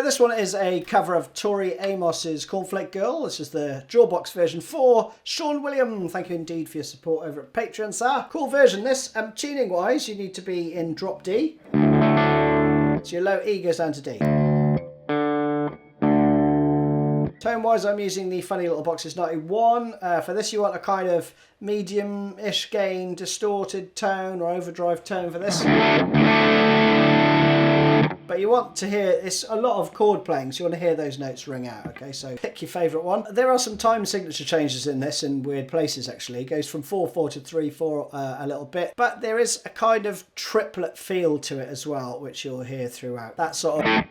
this one is a cover of Tori Amos's Cornflake Girl. This is the Jawbox version for Sean William. Thank you indeed for your support over at Patreon, sir. Cool version. This, tuning wise, you need to be in drop D. So your low E goes down to D. Tone wise, I'm using the Funny Little Boxes 91. For this, you want a kind of medium-ish gain, distorted tone or overdrive tone for this. But you want to hear, it's a lot of chord playing, so you want to hear those notes ring out, okay? So pick your favourite one. There are some time signature changes in this in weird places, actually. It goes from 4/4 to 3/4 a little bit. But there is a kind of triplet feel to it as well, which you'll hear throughout. That sort of...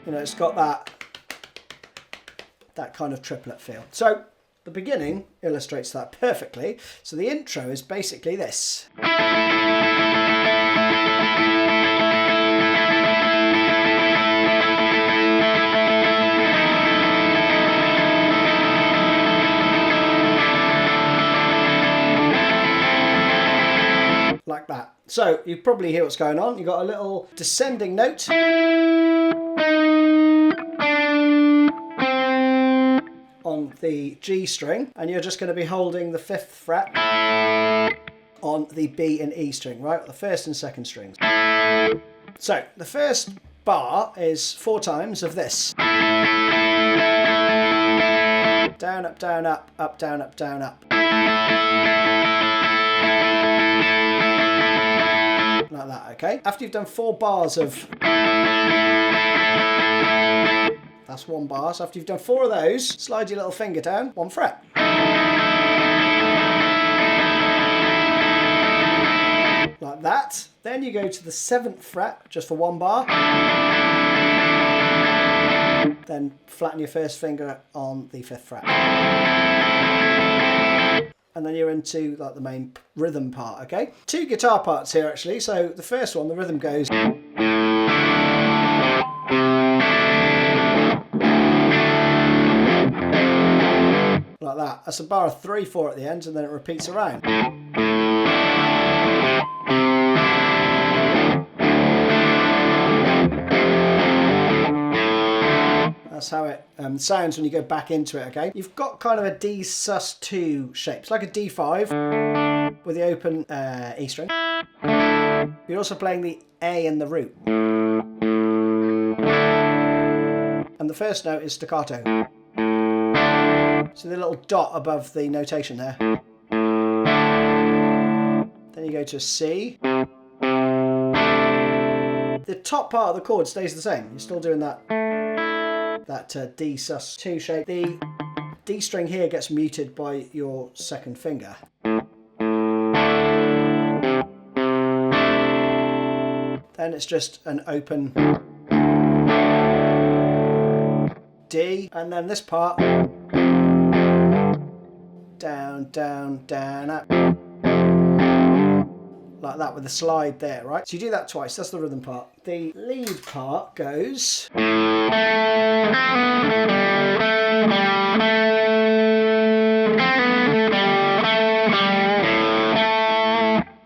You know, it's got that kind of triplet feel. So the beginning illustrates that perfectly. So the intro is basically this. Like that. So you probably hear what's going on. You've got a little descending note. On the G string, and you're just going to be holding the 5th fret on the B and E string, right? The 1st and 2nd strings. So the first bar is 4 times of this. Down, up, down, up, up, down, up, down, up. Like that, okay? After you've done 4 bars of... That's 1 bar. So after you've done 4 of those, slide your little finger down 1 fret. Like that. Then you go to the 7th fret, just for 1 bar. Then flatten your 1st finger on the 5th fret. And then you're into like the main rhythm part, okay? 2 guitar parts here actually. So the first one, the rhythm goes... Like that. That's a bar of 3/4 at the end, and then it repeats around. That's how it sounds when you go back into it, okay? You've got kind of a D sus2 shape. It's like a D5 with the open E string. You're also playing the A and the root. And the first note is staccato. So the little dot above the notation there. Then you go to a C. The top part of the chord stays the same. You're still doing that D sus2 shape. The D string here gets muted by your 2nd finger. Then it's just an open D, and then this part down, down, down, up. Like that with a slide there, right? So you do that twice, that's the rhythm part. The lead part goes... And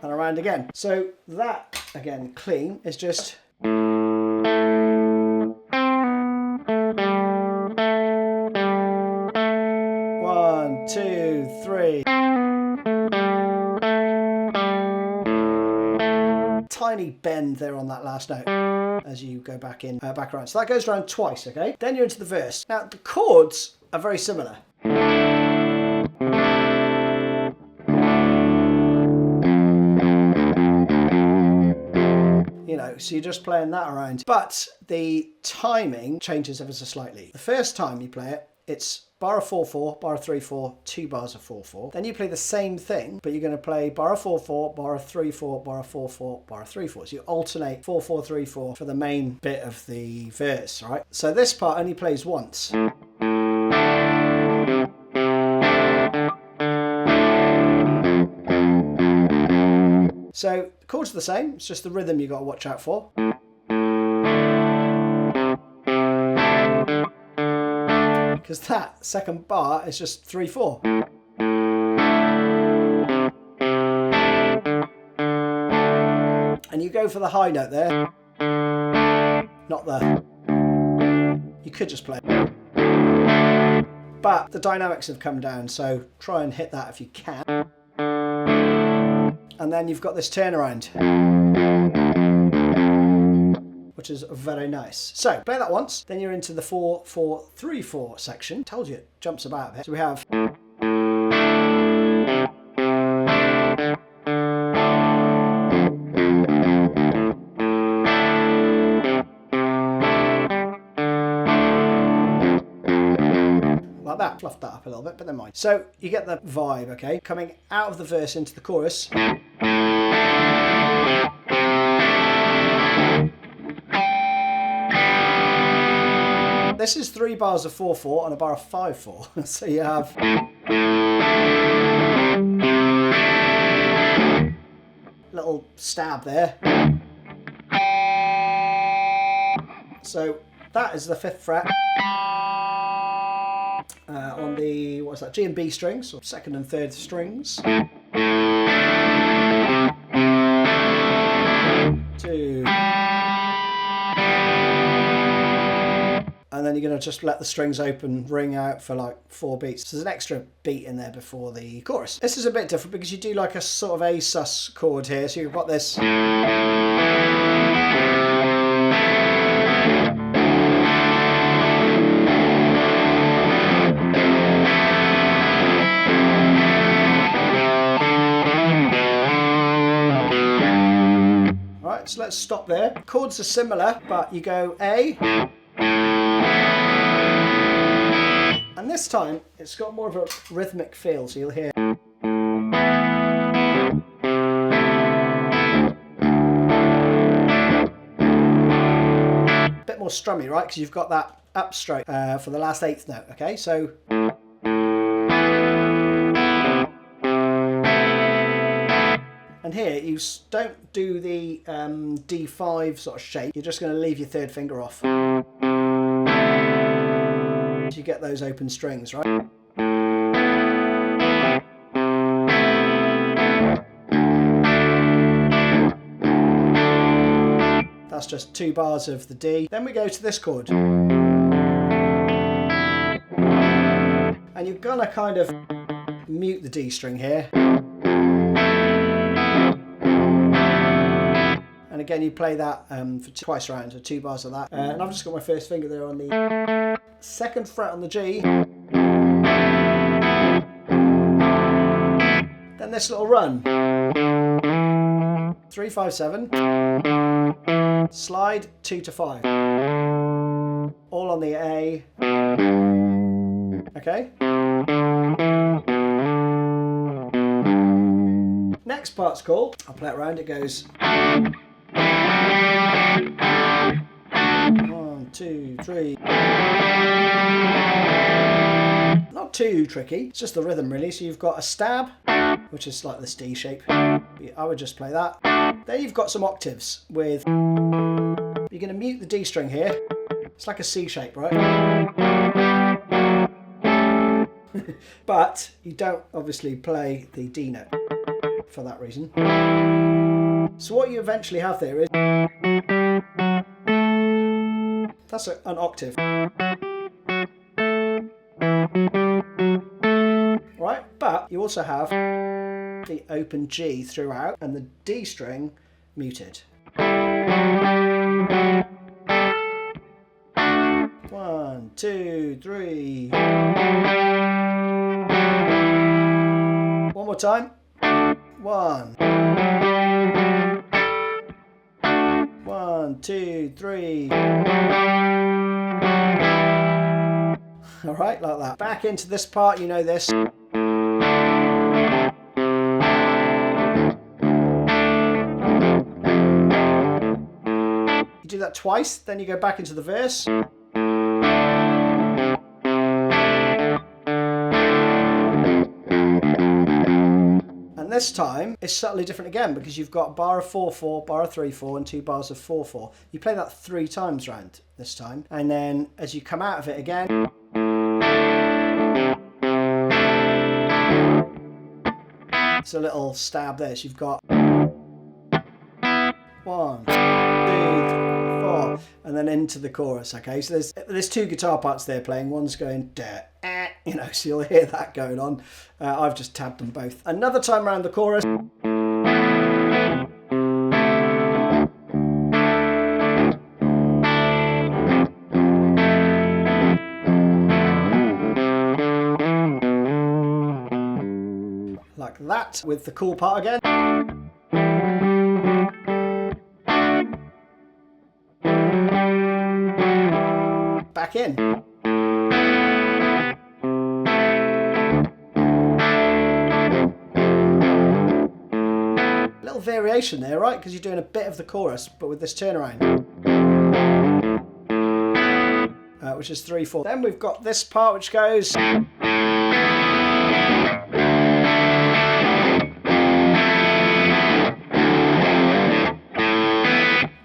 around again. So that, again, clean, is just... 1, 2, 3. Tiny bend there on that last note as you go back in, back around. So that goes around twice, okay? Then you're into the verse. Now the chords are very similar. You know, so you're just playing that around. But the timing changes ever so slightly. The first time you play it, it's bar of 4/4, bar of 3/4, 2 bars of 4/4. Then you play the same thing, but you're going to play bar of 4/4, bar of 3/4, bar of 4/4, bar of 3/4. So you alternate 4/4, 3/4 for the main bit of the verse, right? So this part only plays once. So the chords are the same, it's just the rhythm you got to watch out for. Because that 2nd bar is just 3/4. And you go for the high note there. not the... You could just play it. But the dynamics have come down, so try and hit that if you can. And then you've got this turnaround, which is very nice. So play that once, then you're into the 4-4-3-4 section. Told you it jumps about a bit. So we have... like that, fluffed that up a little bit, but never mind. So you get the vibe, okay? Coming out of the verse into the chorus. This is 3 bars of 4-4 and a bar of 5-4. So you have... little stab there. So that is the 5th fret. On the, what's that, G and B strings, or 2nd and 3rd strings. 2. And then you're going to just let the strings open, ring out for like 4 beats. So there's an extra beat in there before the chorus. This is a bit different because you do like a sort of A sus chord here. So you've got this. So let's stop there. Chords are similar, but you go A. And this time, it's got more of a rhythmic feel, so you'll hear. A bit more strummy, right? Because you've got that upstroke for the last 8th note, okay? So... And here, you don't do the D5 sort of shape. You're just going to leave your 3rd finger off. So you get those open strings, right? That's just 2 bars of the D. Then we go to this chord. And you're going to kind of mute the D string here. And again, you play that for twice around, so 2 bars of that. And I've just got my 1st finger there on the 2nd fret on the G. Then this little run. 3, 5, 7. Slide 2 to 5. All on the A. Okay. Next part's cool. I'll play it around. It goes. 1, 2, 3. Not too tricky, it's just the rhythm really. So you've got a stab, which is like this D shape. I would just play that. Then you've got some octaves with, you're going to mute the D string here. It's like a C shape, right? But you don't obviously play the D note for that reason. So what you eventually have there is, that's an octave. Right, but you also have the open G throughout and the D string muted. 1, 2, 3. One more time. 1. 1, 2, 3. Alright, like that. Back into this part, you know this. You do that twice, then you go back into the verse. And this time, it's subtly different again because you've got a bar of 4-4, bar of 3-4, and 2 bars of 4-4. You play that 3 times round this time. And then as you come out of it again, it's a little stab there. So you've got 1, 2, 3. and then into the chorus. Okay, so there's two guitar parts there playing. One's going da, you know, so you'll hear that going on. I've just tabbed them both. Another time around the chorus. Like that, with the cool part again. Back in. Little variation there, right? Because you're doing a bit of the chorus, but with this turnaround. Which is 3/4. Then we've got this part which goes.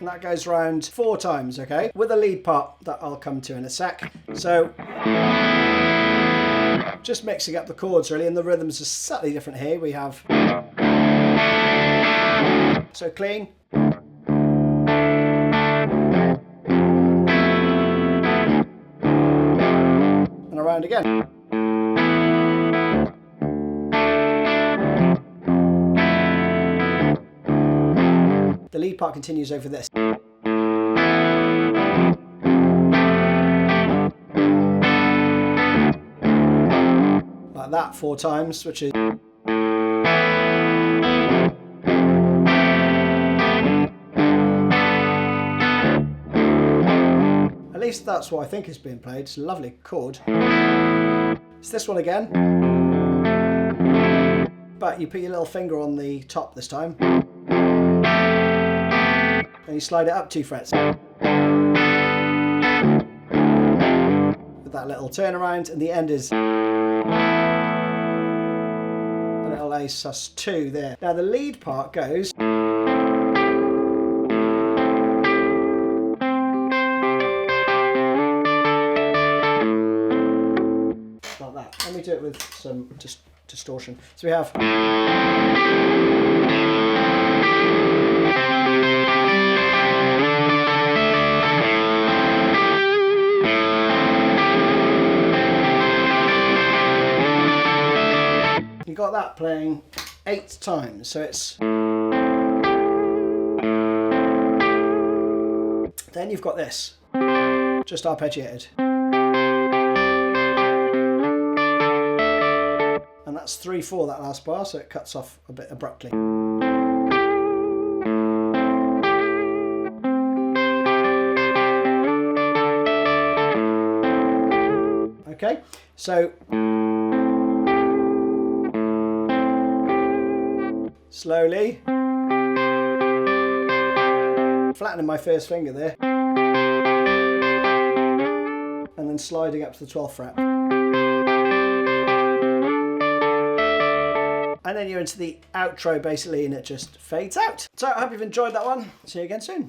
That goes round 4 times, okay? With a lead part that I'll come to in a sec. So, just mixing up the chords really, and the rhythms are slightly different here. We have, so clean. And around again. The lead part continues over this. Like that 4 times, which is. At least that's what I think is being played. It's a lovely chord. It's this one again. But you put your little finger on the top this time. And you slide it up 2 frets. With that little turnaround, and the end is a little A sus2 there. Now the lead part goes. Like that. Let me do it with some distortion. So we have. Got that playing 8 times, so it's. Then you've got this, just arpeggiated, and that's 3/4 that last bar, so it cuts off a bit abruptly. Okay, so. Slowly, flattening my first finger there, and then sliding up to the 12th fret. And then you're into the outro basically, and it just fades out. So I hope you've enjoyed that one. See you again soon.